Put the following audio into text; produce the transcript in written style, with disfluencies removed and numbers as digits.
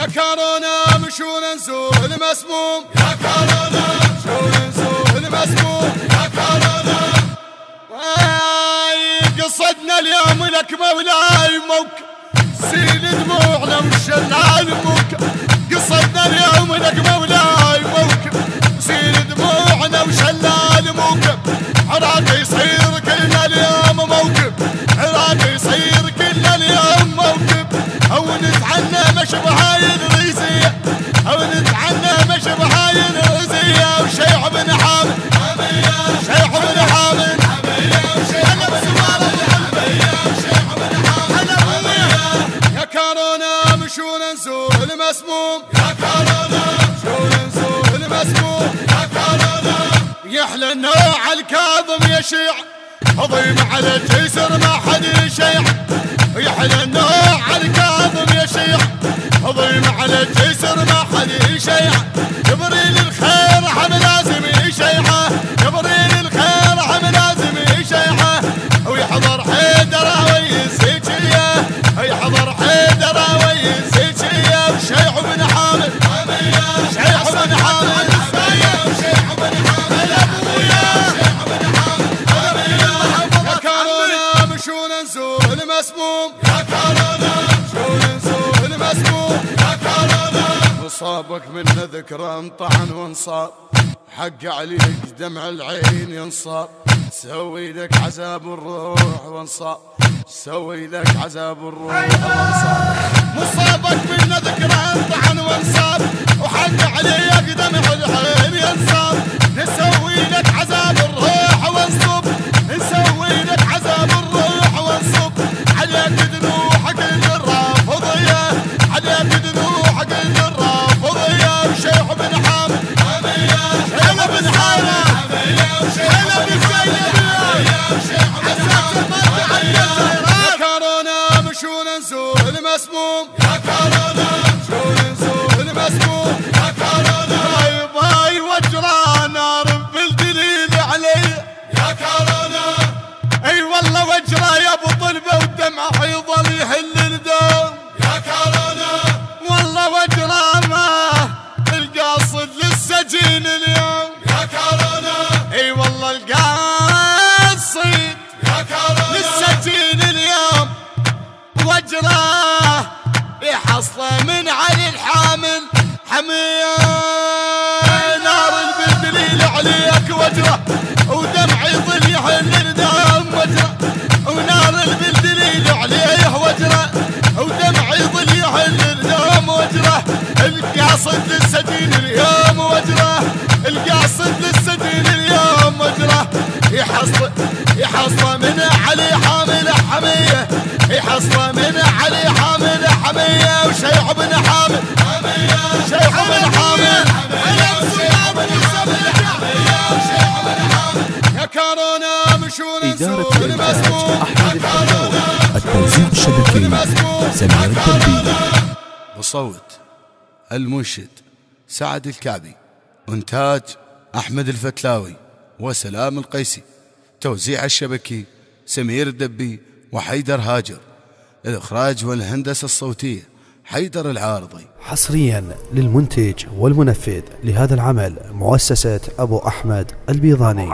يا كورونا مشونا نزور المسموم، يا كورونا مشونا نزور المسموم، يا كورونا قصدنا اليوم لك مولاي موكب سيل دموعنا وشلال موكب، قصدنا اليوم لك مولاي موكب سيل دموعنا وشلال موكب، عراق يصير كل اليوم موكب، عراق يصير كل اليوم موكب، او نتعنى مش بهاي الريزية، او نتعنى مش بهاي الريزية، وشيع بن حامد شيع بن حامد يا كورونا مشونا نزور المسموم، يا كورونا مشونا نزور المسموم، يا كورونا يحلى النوع الكاظم يشيع هضيم على الجسر ما حد يشيع، يحلى النوع الكاظم يشيع هضيم على الجسر ما حد يشيع، جبريل الخير هم لازم يشيعه، جبريل الخير هم لازم يشيعه، ويحضر حيدر ويزيجيه، يحضر حيدر ويزيجيه، وشيع بن حامد شيع بن حامد شيع بن حامد يا كورونا مشونا نزور المسموم، يا كورونا مشونا نزور المسموم، يا كورونا مصابك من ذكرى انطعن وانصاب، حق عليك دمع العين ينصاب، سوي لك عذاب الروح وانصاب، سوي لك عذاب الروح وانصاب، مصابك من ذكرى انطعن وانصاب، وحق عليك دمع العين ينصاب، نسوي لك عذاب الروح وانصب، نسوي لك عذاب الروح وانصب، عليك دنوحك الرافضية، عليك دنوحك الرافضية، وشيع بن حامد شيع بن حامد شيع بن يا كورونا مشونا نزور المسموم، يا كورونا مشونا نزور المسموم، يا كورونا باي وجرى نار بالدليل علي، يا كورونا اي والله وجرى يا ابو طلبه والدمع يظل يهل الدم، يا كورونا والله وجرى ما القاصد للسجين اليوم، يا كورونا اي والله القاصد يا كورونا للسجين اليوم، وجراه يحصله من علي الحامل حميه، نار البدليل عليك وجره ودمع يظل يحل الدم وجره، ونار البدليل عليه وجره ودمع يظل يحل الدم وجره، القاصد للسجين اليوم وجره، القاصد للسجين اليوم وجره، يحصله من علي حامل حميه، يحصله من علي حامل حميه، وشيع بن حامد شيع بن حامد يا كورونا مشونا نزور المسموم، أحمد الفتلاوي، التوزيع الشبكي سمير الدبي، بصوت المنشد سعد الكعبي، إنتاج أحمد الفتلاوي وسلام القيسي، توزيع الشبكي سمير الدبي وحيدر هاجر، الإخراج والهندسة الصوتية حيدر العارضي. حصريا للمنتج والمنفذ لهذا العمل مؤسسة أبو أحمد البيضاني.